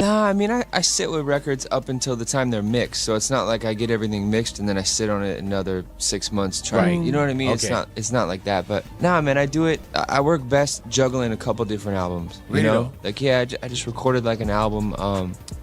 Nah, I mean, I sit with records up until the time they're mixed, so it's not like I get everything mixed and then I sit on it another 6 months trying. Right. You know what I mean? Okay. It's not like that. But nah, man, I do it. I work best juggling a couple different albums. You Really know, though? like I just recorded like an album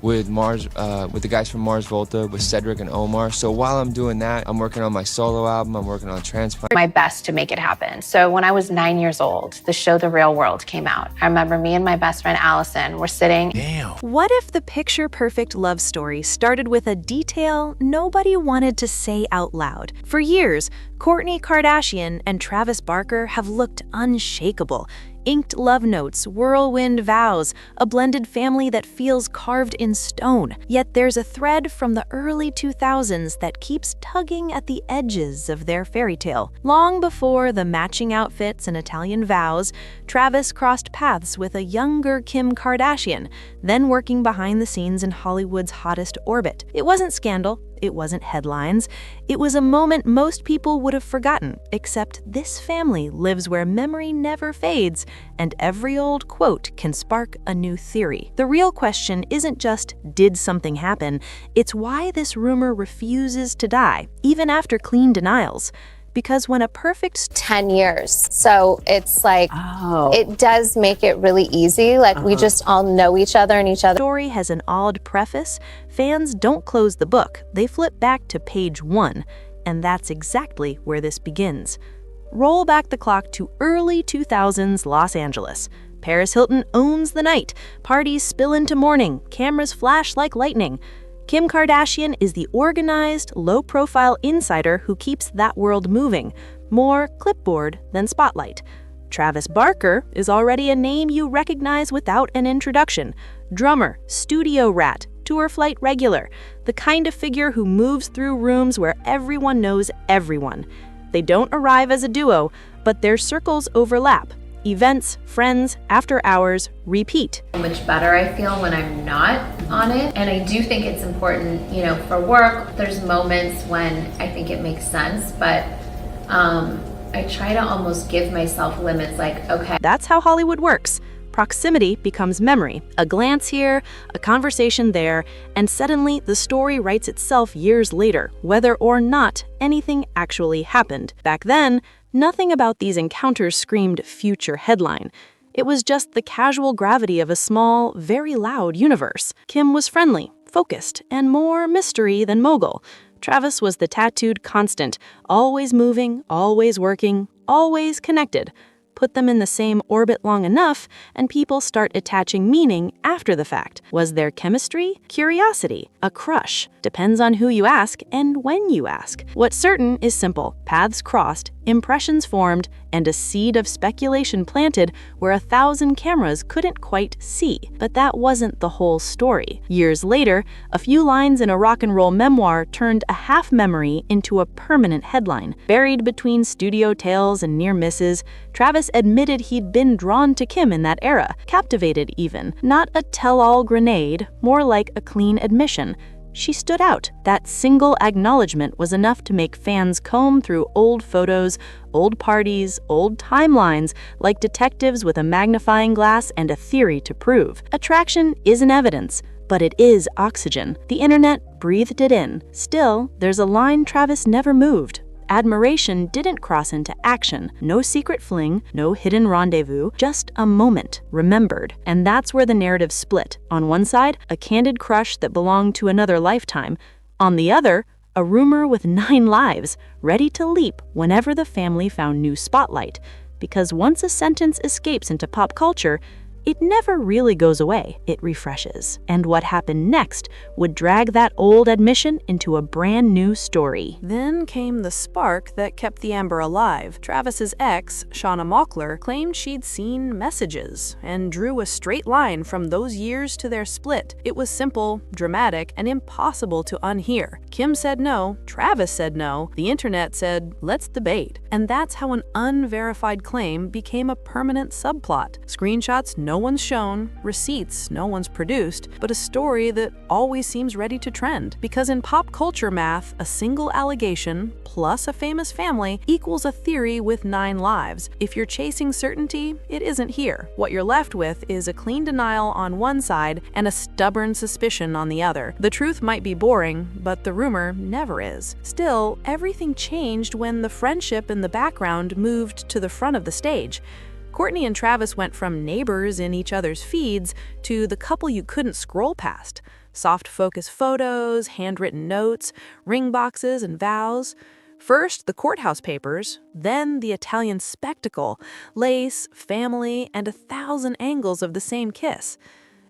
with with the guys from Mars Volta, with Cedric and Omar. So while I'm doing that, I'm working on my solo album. I'm working on Transplant. My best to make it happen. So when I was 9 years old, the show The Real World came out. I remember me and my best friend Allison were sitting. Damn. What if the picture-perfect love story started with a detail nobody wanted to say out loud? For years, Kourtney Kardashian and Travis Barker have looked unshakable. Inked love notes, whirlwind vows, a blended family that feels carved in stone. Yet there's a thread from the early 2000s that keeps tugging at the edges of their fairy tale. Long before the matching outfits and Italian vows, Travis crossed paths with a younger Kim Kardashian, then working behind the scenes in Hollywood's hottest orbit. It wasn't scandal. It wasn't headlines. It was a moment most people would have forgotten, except this family lives where memory never fades, and every old quote can spark a new theory. The real question isn't just, did something happen? It's why this rumor refuses to die, even after clean denials. Because when a perfect 10 years. So it's like, it does make it really easy. Like we just all know each other and each other. story has an odd preface, fans don't close the book. They flip back to page 1, and that's exactly where this begins. Roll back the clock to early 2000s Los Angeles. Paris Hilton owns the night. Parties spill into morning. Cameras flash like lightning. Kim Kardashian is the organized, low-profile insider who keeps that world moving, more clipboard than spotlight. Travis Barker is already a name you recognize without an introduction. Drummer, studio rat, tour flight regular, the kind of figure who moves through rooms where everyone knows everyone. They don't arrive as a duo, but their circles overlap. Events, friends, after hours, repeat. Much better I feel when I'm not on it. And I do think it's important, you know, for work, there's moments when I think it makes sense, but I try to almost give myself limits like, okay. That's how Hollywood works. Proximity becomes memory. A glance here, a conversation there, and suddenly the story writes itself years later, whether or not anything actually happened. Back then, nothing about these encounters screamed future headline. It was just the casual gravity of a small, very loud universe. Kim was friendly, focused, and more mystery than mogul. Travis was the tattooed constant, always moving, always working, always connected. Put them in the same orbit long enough, and people start attaching meaning after the fact. Was there chemistry? Curiosity? A crush? Depends on who you ask and when you ask. What's certain is simple. Paths crossed, impressions formed, and a seed of speculation planted where 1,000 cameras couldn't quite see. But that wasn't the whole story. Years later, a few lines in a rock and roll memoir turned a half memory into a permanent headline. Buried between studio tales and near misses, Travis admitted he'd been drawn to Kim in that era, captivated even. Not a tell-all grenade, more like a clean admission. She stood out. That single acknowledgement was enough to make fans comb through old photos, old parties, old timelines, like detectives with a magnifying glass and a theory to prove. Attraction isn't evidence, but it is oxygen. The internet breathed it in. Still, there's a line Travis never moved. Admiration didn't cross into action. No secret fling, no hidden rendezvous, just a moment, remembered. And that's where the narrative split. On one side, a candid crush that belonged to another lifetime. On the other, a rumor with 9 lives, ready to leap whenever the family found new spotlight. Because once a sentence escapes into pop culture, it never really goes away, it refreshes. And what happened next would drag that old admission into a brand new story. Then came the spark that kept the amber alive. Travis's ex, Shauna Mockler, claimed she'd seen messages and drew a straight line from those years to their split. It was simple, dramatic, and impossible to unhear. Kim said no, Travis said no, the internet said, let's debate. And that's how an unverified claim became a permanent subplot. Screenshots no no one's shown, receipts no one's produced, but a story that always seems ready to trend. Because in pop culture math, a single allegation plus a famous family equals a theory with 9 lives. If you're chasing certainty, it isn't here. What you're left with is a clean denial on one side and a stubborn suspicion on the other. The truth might be boring, but the rumor never is. Still, everything changed when the friendship in the background moved to the front of the stage. Kourtney and Travis went from neighbors in each other's feeds to the couple you couldn't scroll past. Soft focus photos, handwritten notes, ring boxes, and vows. First, the courthouse papers, then the Italian spectacle, lace, family, and 1,000 angles of the same kiss.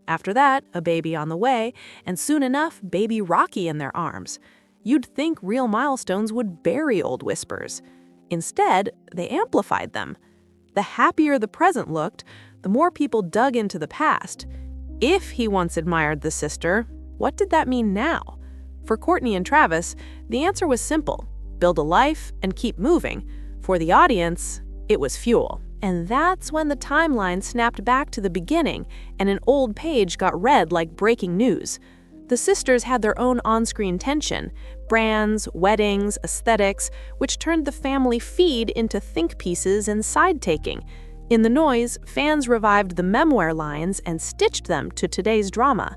After that, a baby on the way, and soon enough, baby Rocky in their arms. You'd think real milestones would bury old whispers. Instead, they amplified them. The happier the present looked, the more people dug into the past. If he once admired the sister, what did that mean now? For Kourtney and Travis, the answer was simple: build a life and keep moving. For the audience, it was fuel. And that's when the timeline snapped back to the beginning and an old page got read like breaking news. The sisters had their own on-screen tension, brands, weddings, aesthetics, which turned the family feed into think pieces and side-taking. In the noise, fans revived the memoir lines and stitched them to today's drama.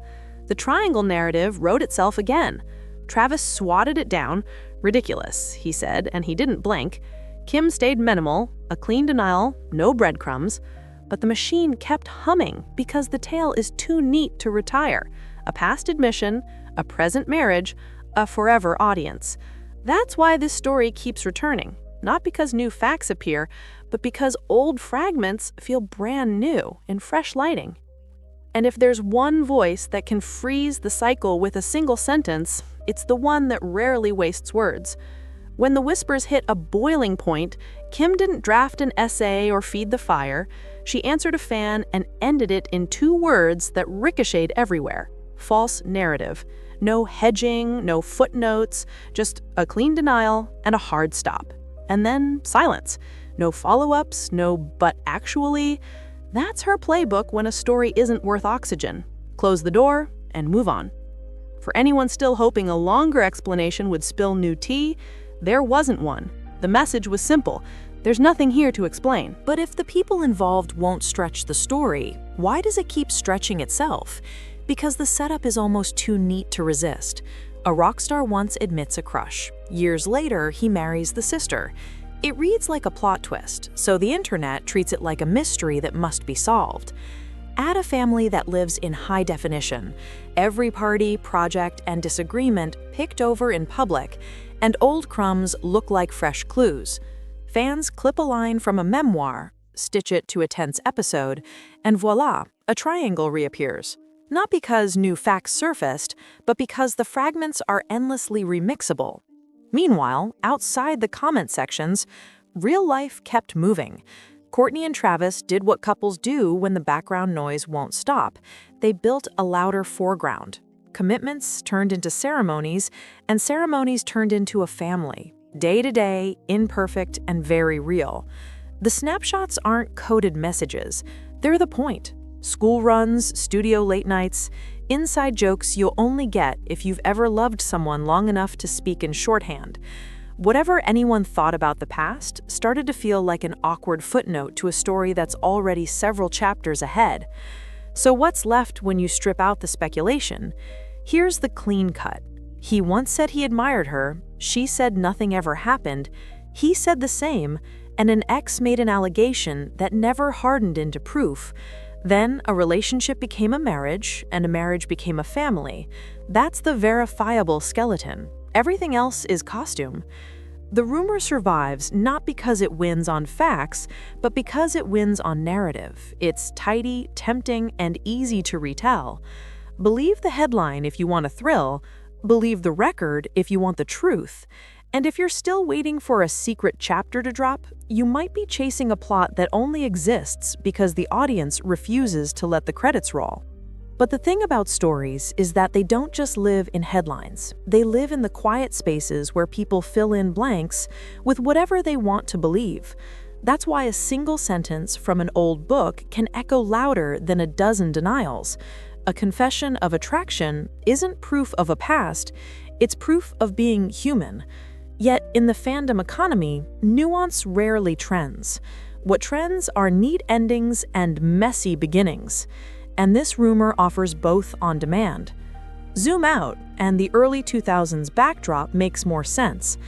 The triangle narrative wrote itself again. Travis swatted it down. Ridiculous, he said, and he didn't blink. Kim stayed minimal, a clean denial, no breadcrumbs. But the machine kept humming because the tale is too neat to retire. A past admission, a present marriage, a forever audience. That's why this story keeps returning. Not because new facts appear, but because old fragments feel brand new in fresh lighting. And if there's one voice that can freeze the cycle with a single sentence, it's the one that rarely wastes words. When the whispers hit a boiling point, Kim didn't draft an essay or feed the fire. She answered a fan and ended it in 2 words that ricocheted everywhere. False narrative. No hedging, no footnotes, just a clean denial and a hard stop. And then silence. No follow-ups, no but actually. That's her playbook when a story isn't worth oxygen. Close the door and move on. For anyone still hoping a longer explanation would spill new tea, there wasn't one. The message was simple. There's nothing here to explain. But if the people involved won't stretch the story, why does it keep stretching itself? Because the setup is almost too neat to resist. A rock star once admits a crush. Years later, he marries the sister. It reads like a plot twist, so the internet treats it like a mystery that must be solved. Add a family that lives in high definition, every party, project, and disagreement picked over in public, and old crumbs look like fresh clues. Fans clip a line from a memoir, stitch it to a tense episode, and voila, a triangle reappears. Not because new facts surfaced, but because the fragments are endlessly remixable. Meanwhile, outside the comment sections, real life kept moving. Kourtney and Travis did what couples do when the background noise won't stop. They built a louder foreground. Commitments turned into ceremonies, and ceremonies turned into a family. Day to day, imperfect, and very real. The snapshots aren't coded messages. They're the point. School runs, studio late nights, inside jokes you'll only get if you've ever loved someone long enough to speak in shorthand. Whatever anyone thought about the past started to feel like an awkward footnote to a story that's already several chapters ahead. So what's left when you strip out the speculation? Here's the clean cut. He once said he admired her, she said nothing ever happened, he said the same, and an ex made an allegation that never hardened into proof. Then a relationship became a marriage, and a marriage became a family. That's the verifiable skeleton. Everything else is costume. The rumor survives not because it wins on facts, but because it wins on narrative. It's tidy, tempting, and easy to retell. Believe the headline if you want a thrill. Believe the record if you want the truth. And if you're still waiting for a secret chapter to drop, you might be chasing a plot that only exists because the audience refuses to let the credits roll. But the thing about stories is that they don't just live in headlines. They live in the quiet spaces where people fill in blanks with whatever they want to believe. That's why a single sentence from an old book can echo louder than a dozen denials. A confession of attraction isn't proof of a past, it's proof of being human. Yet, in the fandom economy, nuance rarely trends. What trends are neat endings and messy beginnings. And this rumor offers both on demand. Zoom out, and the early 2000s backdrop makes more sense.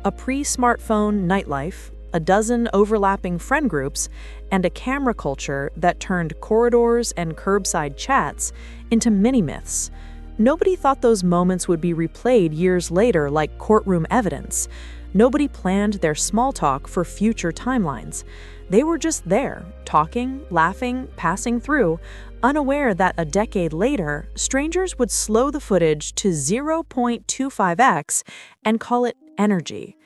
A pre-smartphone nightlife, a dozen overlapping friend groups, and a camera culture that turned corridors and curbside chats into mini-myths. Nobody thought those moments would be replayed years later like courtroom evidence. Nobody planned their small talk for future timelines. They were just there, talking, laughing, passing through, unaware that a decade later, strangers would slow the footage to 0.25x and call it energy.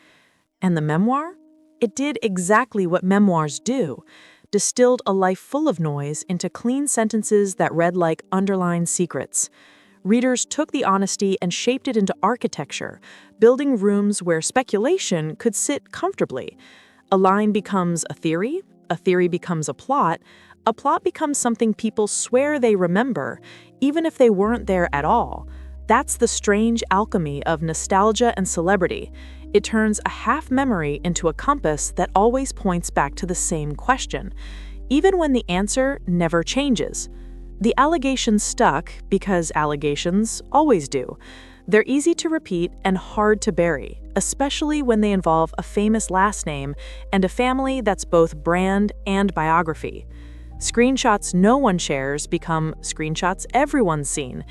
And the memoir? It did exactly what memoirs do, distilled a life full of noise into clean sentences that read like underlined secrets. Readers took the honesty and shaped it into architecture, building rooms where speculation could sit comfortably. A line becomes a theory becomes a plot becomes something people swear they remember, even if they weren't there at all. That's the strange alchemy of nostalgia and celebrity. It turns a half memory into a compass that always points back to the same question, even when the answer never changes. The allegations stuck because allegations always do. They're easy to repeat and hard to bury, especially when they involve a famous last name and a family that's both brand and biography. Screenshots no one shares become screenshots everyone's seen,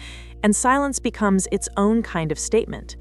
and silence becomes its own kind of statement.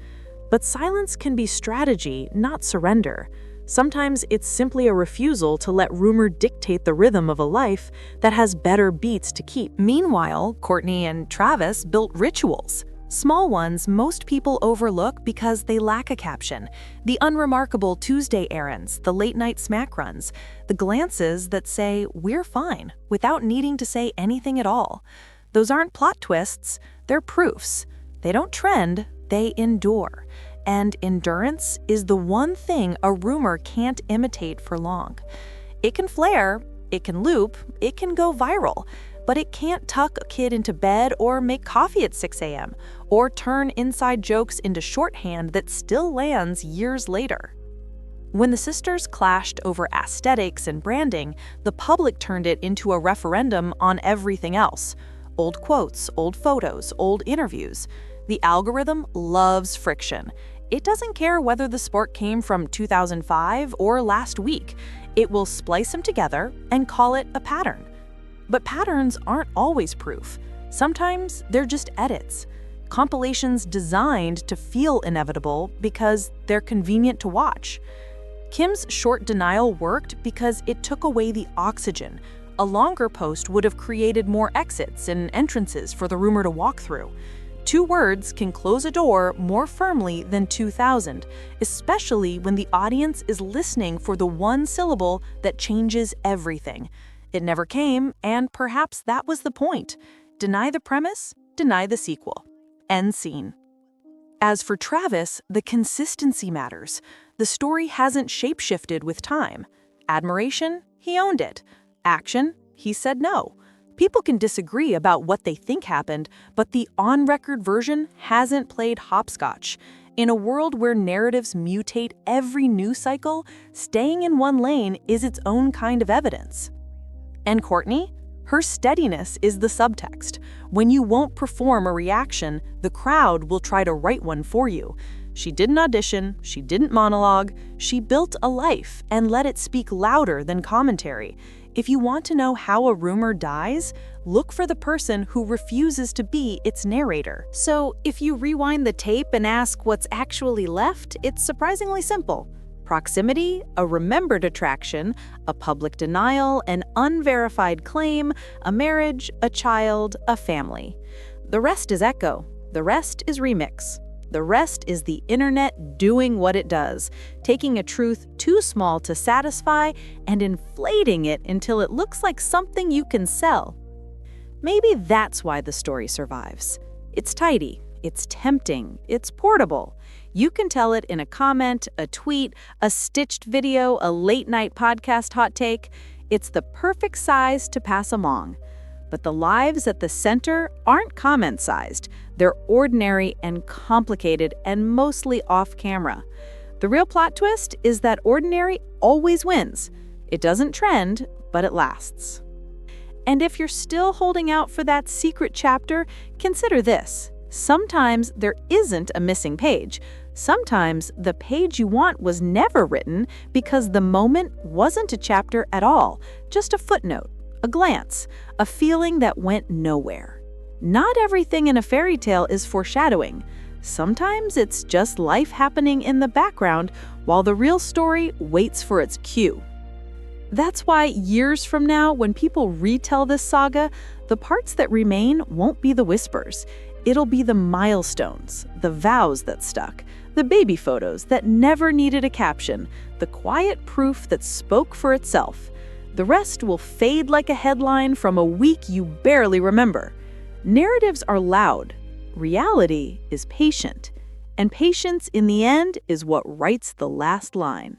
But silence can be strategy, not surrender. Sometimes it's simply a refusal to let rumor dictate the rhythm of a life that has better beats to keep. Meanwhile, Kourtney and Travis built rituals. Small ones most people overlook because they lack a caption. The unremarkable Tuesday errands, the late-night smack runs, the glances that say, "We're fine," without needing to say anything at all. Those aren't plot twists, they're proofs. They don't trend, they endure. And endurance is the one thing a rumor can't imitate for long. It can flare, it can loop, it can go viral, but it can't tuck a kid into bed or make coffee at 6 a.m., or turn inside jokes into shorthand that still lands years later. When the sisters clashed over aesthetics and branding, the public turned it into a referendum on everything else. Old quotes, old photos, old interviews. The algorithm loves friction. It doesn't care whether the sport came from 2005 or last week. It will splice them together and call it a pattern. But patterns aren't always proof. Sometimes they're just edits. Compilations designed to feel inevitable because they're convenient to watch. Kim's short denial worked because it took away the oxygen. A longer post would have created more exits and entrances for the rumor to walk through. 2 words can close a door more firmly than 2,000, especially when the audience is listening for the one syllable that changes everything. It never came, and perhaps that was the point. Deny the premise, deny the sequel. End scene. As for Travis, the consistency matters. The story hasn't shapeshifted with time. Admiration, he owned it. Action, he said no. People can disagree about what they think happened, but the on-record version hasn't played hopscotch. In a world where narratives mutate every news cycle, staying in one lane is its own kind of evidence. And Kourtney? Her steadiness is the subtext. When you won't perform a reaction, the crowd will try to write one for you. She didn't audition, she didn't monologue, she built a life and let it speak louder than commentary. If you want to know how a rumor dies, look for the person who refuses to be its narrator. So, if you rewind the tape and ask what's actually left, it's surprisingly simple. Proximity, a remembered attraction, a public denial, an unverified claim, a marriage, a child, a family. The rest is echo. The rest is remix. The rest is the internet doing what it does, taking a truth too small to satisfy and inflating it until it looks like something you can sell. Maybe that's why the story survives. It's tidy, It's tempting. It's portable. You can tell it in a comment, a tweet, a stitched video, a late-night podcast hot take. It's the perfect size to pass along. But the lives at the center aren't comment-sized. They're ordinary and complicated and mostly off-camera. The real plot twist is that ordinary always wins. It doesn't trend, but it lasts. And if you're still holding out for that secret chapter, consider this. Sometimes there isn't a missing page. Sometimes the page you want was never written because the moment wasn't a chapter at all, just a footnote, a glance, a feeling that went nowhere. Not everything in a fairy tale is foreshadowing. Sometimes it's just life happening in the background while the real story waits for its cue. That's why years from now, when people retell this saga, the parts that remain won't be the whispers. It'll be the milestones, the vows that stuck, the baby photos that never needed a caption, the quiet proof that spoke for itself. The rest will fade like a headline from a week you barely remember. Narratives are loud. Reality is patient. And patience, in the end, is what writes the last line.